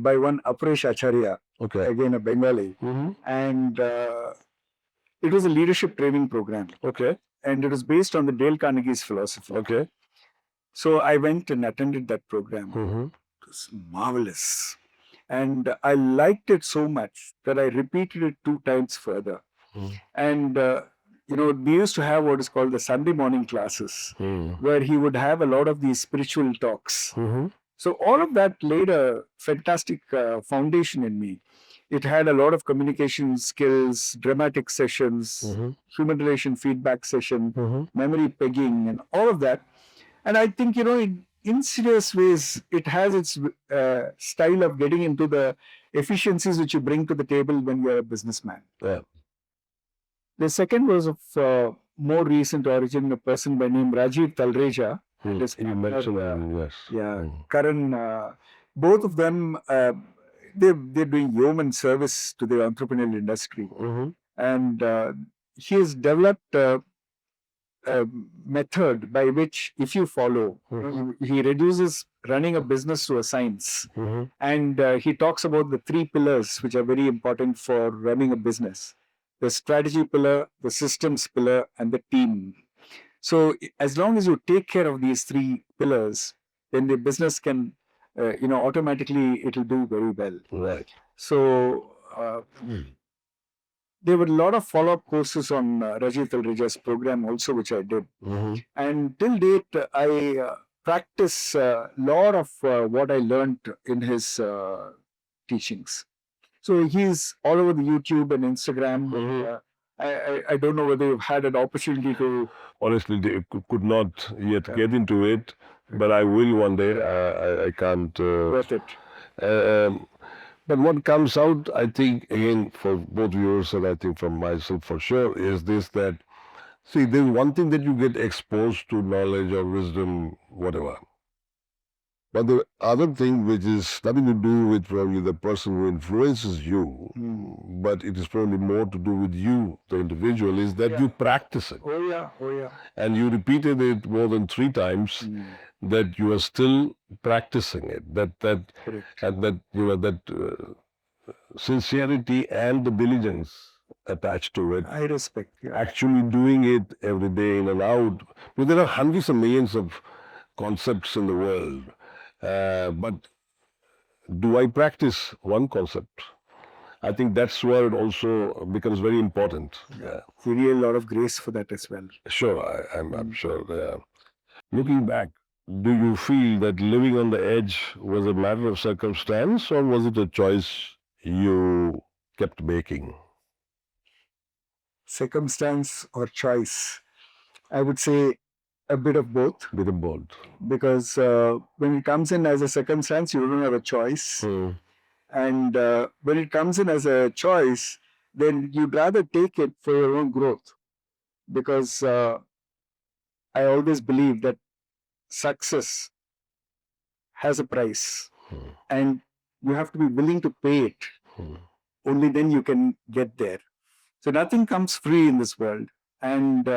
by one Apresh Acharya, again a Bengali. And it was a leadership training program. And it was based on the Dale Carnegie's philosophy. So I went and attended that program. It was marvelous. And I liked it so much that I repeated it 2 times further. And, we used to have what is called the Sunday morning classes, where he would have a lot of these spiritual talks. So all of that laid a fantastic foundation in me. It had a lot of communication skills, dramatic sessions, human relation feedback session, memory pegging, and all of that. And I think, in serious ways, it has its style of getting into the efficiencies which you bring to the table when you're a businessman. Yeah. The second was of more recent origin, a person by name Rajiv Talreja. You mentioned that, yes. Yeah, Karan, both of them, they're doing yeoman service to the entrepreneurial industry. And he has developed a method by which, if you follow, he reduces running a business to a science. And he talks about the 3 pillars which are very important for running a business: the strategy pillar, the systems pillar, and the team. So as long as you take care of these 3 pillars, then the business can, automatically it'll do very well. Right. So there were a lot of follow-up courses on Rajiv Talreja's program also, which I did. And till date, I practice a lot of what I learned in his teachings. So he's all over the YouTube and Instagram. I don't know whether you've had an opportunity to... Honestly, they could not yet get into it, but I will one day. I can't... Worth it. But what comes out, I think, again, for both viewers and I think from myself for sure, is this that, see, there's one thing that you get exposed to knowledge or wisdom, whatever. But the other thing, which is nothing to do with probably the person who influences you, but it is probably more to do with you, the individual, is that you practice it. Oh yeah. And you repeated it more than 3 times, that you are still practicing it. That sincerity and the diligence attached to it. I respect. Yeah. Actually doing it every day in and out. Because there are hundreds of millions of concepts in the world. But do I practice one concept? I think that's where it also becomes very important. You need a lot of grace for that as well. Sure, I'm sure. Looking back, do you feel that living on the edge was a matter of circumstance, or was it a choice you kept making? Circumstance or choice? I would say a bit of both. Because when it comes in as a circumstance, you don't have a choice. And when it comes in as a choice, then you'd rather take it for your own growth. Because I always believe that success has a price. And you have to be willing to pay it. Only then you can get there. So nothing comes free in this world. And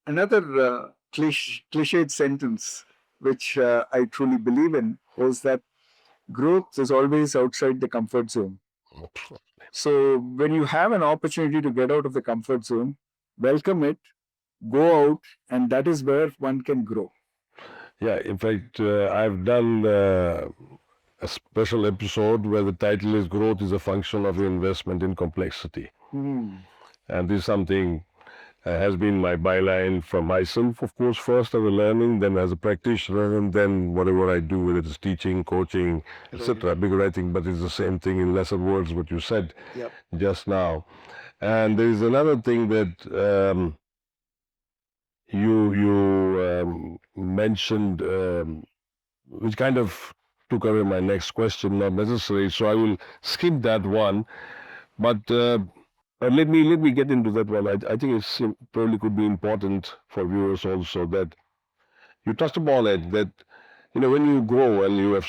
another cliched sentence, which I truly believe in, was that growth is always outside the comfort zone. So when you have an opportunity to get out of the comfort zone, welcome it, go out, and that is where one can grow. Yeah, in fact, I've done a special episode where the title is Growth is a Function of Your Investment in Complexity. And this is something has been my byline for myself, of course, first as a learning, then as a practitioner, and then whatever I do, whether it's teaching, coaching, etc. Because I think, but it's the same thing in lesser words, what you said just now. And there is another thing that you mentioned, which kind of took away my next question, not necessary, so I will skip that one. But let me get into that one. I think it's probably could be important for viewers also that you touched upon it, that when you grow and you have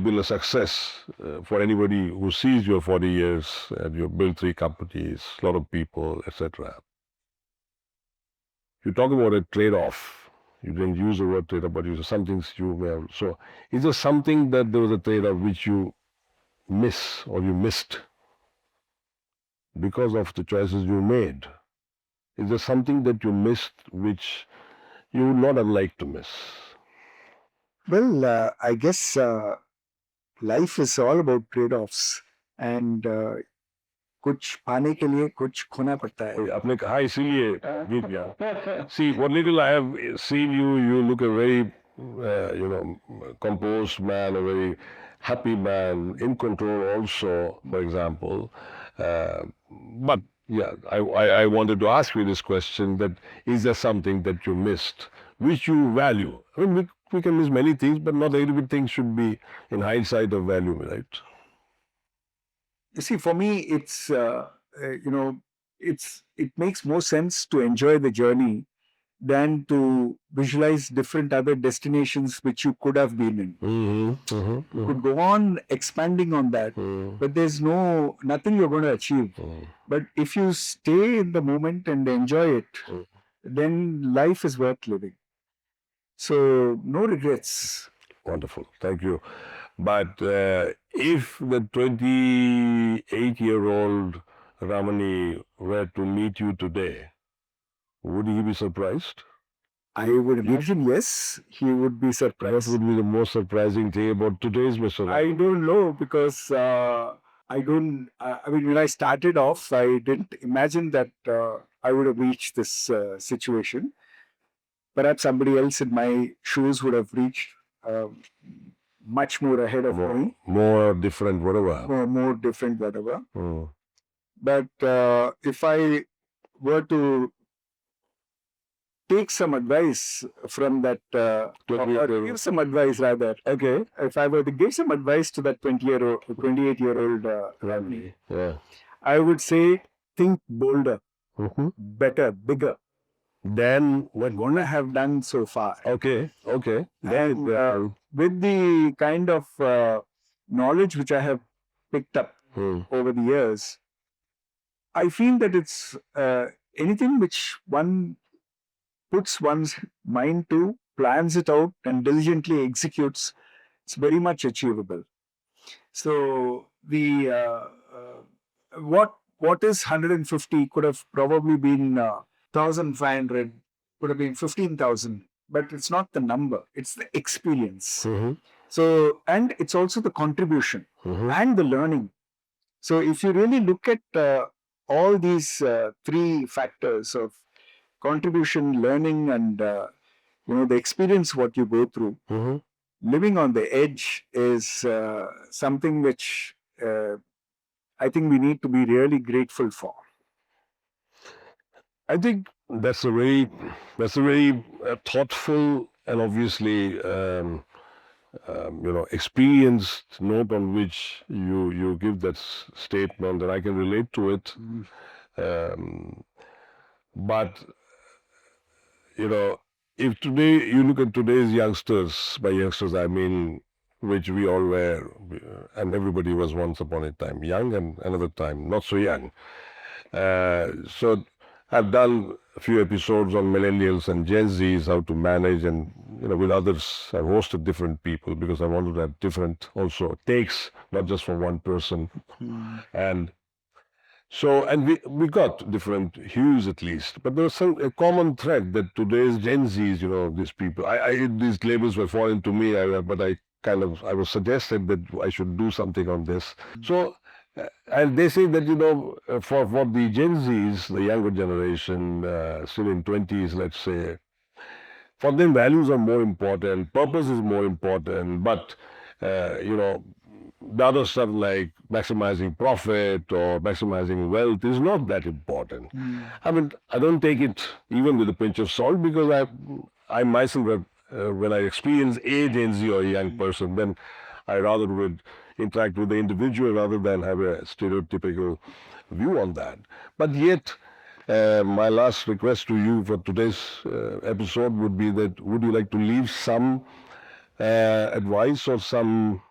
been a success for anybody who sees your 40 years and you've built 3 companies, a lot of people, etc. You talk about a trade-off. You didn't use the word trade-off, but you said some things you were. So is there something that there was a trade-off which you miss or you missed because of the choices you made? Is there something that you missed which you would not have liked to miss? Well, I guess life is all about trade-offs, and कुछ पाने के लिए कुछ खोना पड़ता है. आपने कहा इसीलिए जीत गया. See, what little I have seen you look a very, composed man, a very happy man, in control also, for example. But yeah, I wanted to ask you this question: that is there something that you missed, which you value? I mean, we can miss many things, but not every thing should be, in hindsight, of value, right? You see, for me, it's it makes more sense to enjoy the journey than to visualize different other destinations which you could have been in. You could go on expanding on that, but there's nothing you're going to achieve. But if you stay in the moment and enjoy it, then life is worth living. So no regrets. Wonderful, thank you. But if the 28-year-old Ramani were to meet you today, would he be surprised? I would imagine yes, he would be surprised. What would be the most surprising thing about today's Mr. Ramani? I don't know, because I mean, when I started off, I didn't imagine that I would have reached this situation. Perhaps somebody else in my shoes would have reached much more ahead of me. More different, whatever. More different, whatever. But if I were to take some advice from that, or give some advice rather. Okay. If I were to give some advice to that 28-year-old Ramani, I would say think bolder, better, bigger than what one have done so far. Okay. And with the kind of knowledge which I have picked up over the years, I feel that it's anything which one puts one's mind to, plans it out, and diligently executes, it's very much achievable. So the what is 150 could have probably been 1,500, could have been 15,000, but it's not the number; it's the experience. So, and it's also the contribution and the learning. So, if you really look at all these 3 factors of contribution, learning, and the experience what you go through, living on the edge is something which I think we need to be really grateful for. I think that's a very thoughtful and obviously experienced note on which you give that statement, and I can relate to it. But if today you look at today's youngsters, by youngsters I mean which we all were, and everybody was once upon a time young, and another time not so young. So I've done a few episodes on millennials and Gen Zs, how to manage, and with others I've hosted different people because I wanted to have different also takes, not just from one person. And so, and we got different hues at least, but there was a common thread that today's Gen Zs, these people, these labels were foreign to me, but I was suggested that I should do something on this. So And they say that, for the Gen Zs, the younger generation, still in 20s, let's say, for them values are more important, purpose is more important, but, the other stuff like maximizing profit or maximizing wealth is not that important. I mean, I don't take it even with a pinch of salt because I myself, when I experience a Gen Z or a young person, then I rather would interact with the individual rather than have a stereotypical view on that. But yet, my last request to you for today's episode would be that would you like to leave some advice or some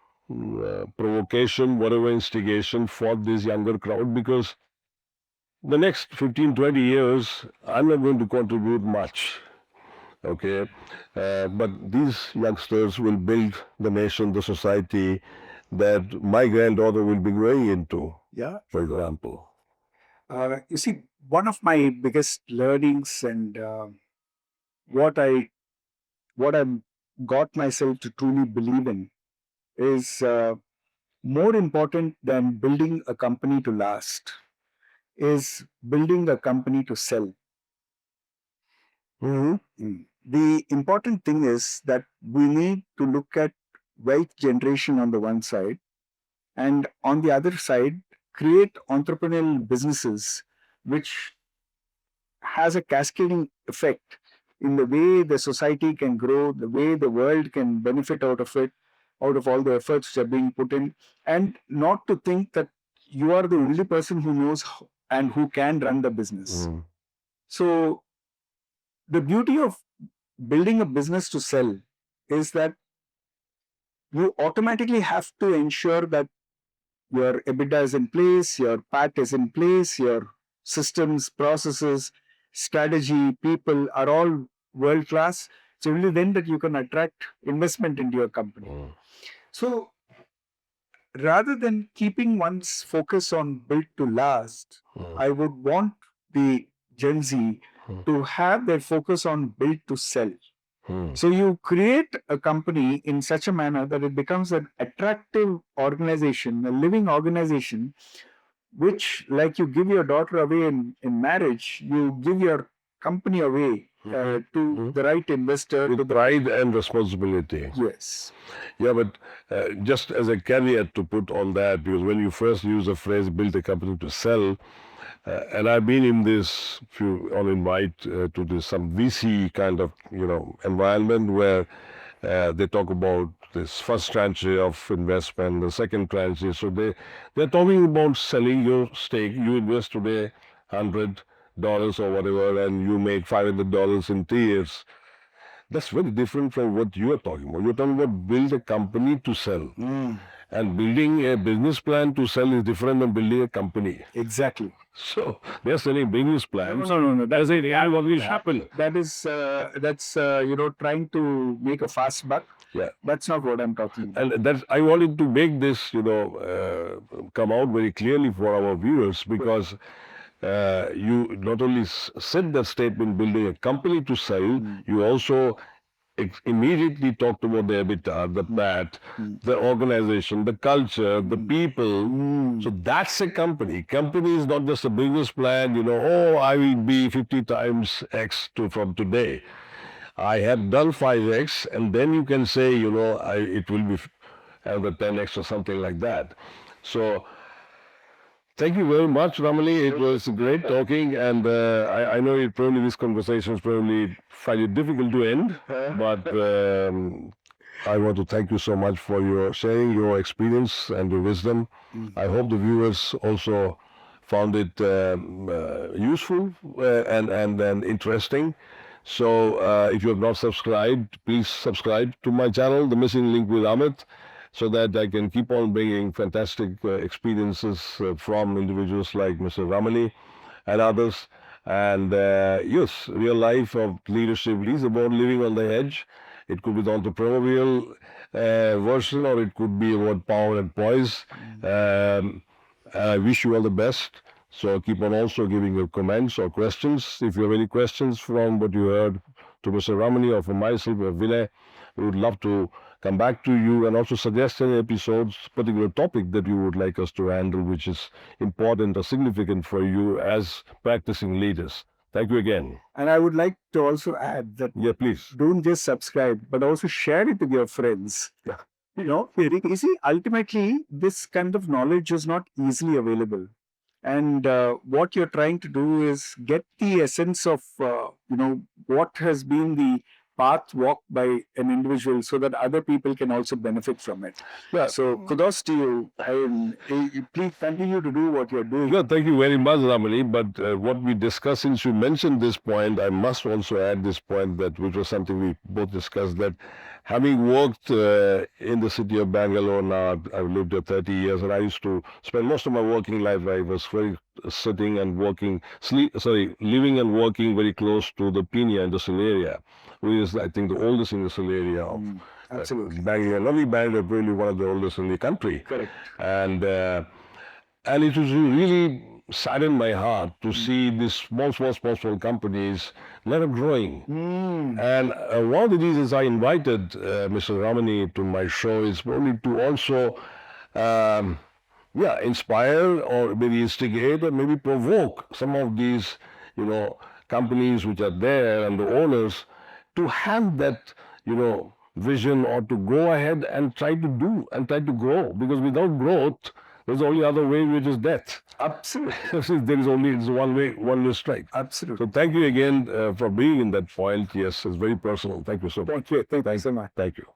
provocation, whatever instigation for this younger crowd? Because the next 15, 20 years, I'm not going to contribute much. Okay, but these youngsters will build the nation, the society that my granddaughter will be growing into. Yeah. For example. You see, one of my biggest learnings and what I what I'm got myself to truly believe in is more important than building a company to last is building a company to sell. The important thing is that we need to look at wealth generation on the one side, and on the other side, create entrepreneurial businesses which has a cascading effect in the way the society can grow, the way the world can benefit out of it, out of all the efforts which are being put in, and not to think that you are the only person who knows and who can run the business. So, the beauty of building a business to sell is that you automatically have to ensure that your EBITDA is in place, your PAT is in place, your systems, processes, strategy, people are all world class. It's only then that you can attract investment into your company. So, rather than keeping one's focus on build to last, I would want the Gen Z to have their focus on build to sell. So you create a company in such a manner that it becomes an attractive organization, a living organization, which, like you give your daughter away in marriage, you give your company away to the right investor. With pride and responsibility. Yes. Yeah, but just as a caveat to put on that, because when you first use the phrase build a company to sell, and I've been in this, on invite to this some VC kind of environment where they talk about this first tranche of investment, the second tranche. So they're talking about selling your stake. You invest today $100 or whatever, and you make $500 in 3 years. That's very different from what you are talking about. You're talking about build a company to sell. And building a business plan to sell is different than building a company. Exactly. So they're selling business plans. No. That's it. What will happen? That is, that's trying to make a fast buck. Yeah. That's not what I'm talking about. And I wanted to make this, come out very clearly for our viewers because you not only said that statement, building a company to sell, you also immediately talked about the EBITDA, the PAT, the organization, the culture, the people. So that's a company. Company is not just a business plan, I will be 50 times X from today. I have done 5X, and then you can say, it will be another 10X or something like that. So thank you very much, Ramani. It was great talking, and I know this conversation is probably fairly difficult to end, but I want to thank you so much for your sharing your experience and your wisdom. I hope the viewers also found it useful and interesting. So if you have not subscribed, please subscribe to my channel, The Missing Link with Amit, so that I can keep on bringing fantastic experiences from individuals like Mr. Ramani and others. And yes, real life of leadership is about living on the edge. It could be the entrepreneurial version, or it could be about power and poise. I wish you all the best. So keep on also giving your comments or questions. If you have any questions from what you heard to Mr. Ramani or from myself or Vinay, we would love to come back to you and also suggest any episodes, particular topic that you would like us to handle, which is important or significant for you as practicing leaders. Thank you again. And I would like to also add that Yeah, please. don't just subscribe, but also share it with your friends. Yeah. You see, ultimately, this kind of knowledge is not easily available. And what you're trying to do is get the essence of, what has been the path walked by an individual so that other people can also benefit from it. Yeah. So kudos to you. And please continue to do what you're doing. Well, thank you very much, Ramani. But what we discussed, since you mentioned this point, I must also add this point, that which was something we both discussed, that having worked in the city of Bangalore now, I've lived here 30 years, and I used to spend most of my working life, I was very sitting and working, living and working very close to the Pina industrial area, which is, I think, the oldest industrial area of Absolutely. Bangalore. Not only Bangalore, really one of the oldest in the country. Correct. And it was really saddened my heart to see these small companies never growing. And one of the reasons I invited Mr. Ramani to my show is probably to also inspire or maybe instigate or maybe provoke some of these, companies which are there and the owners to have that, vision, or to go ahead and try to do and try to grow. Because without growth, there's only other way, which is death. Absolutely. There is only one way strike. Absolutely. So thank you again for being in that point. Yes, it's very personal. Thank you so much. Thank you. Thank you so much. Thank you.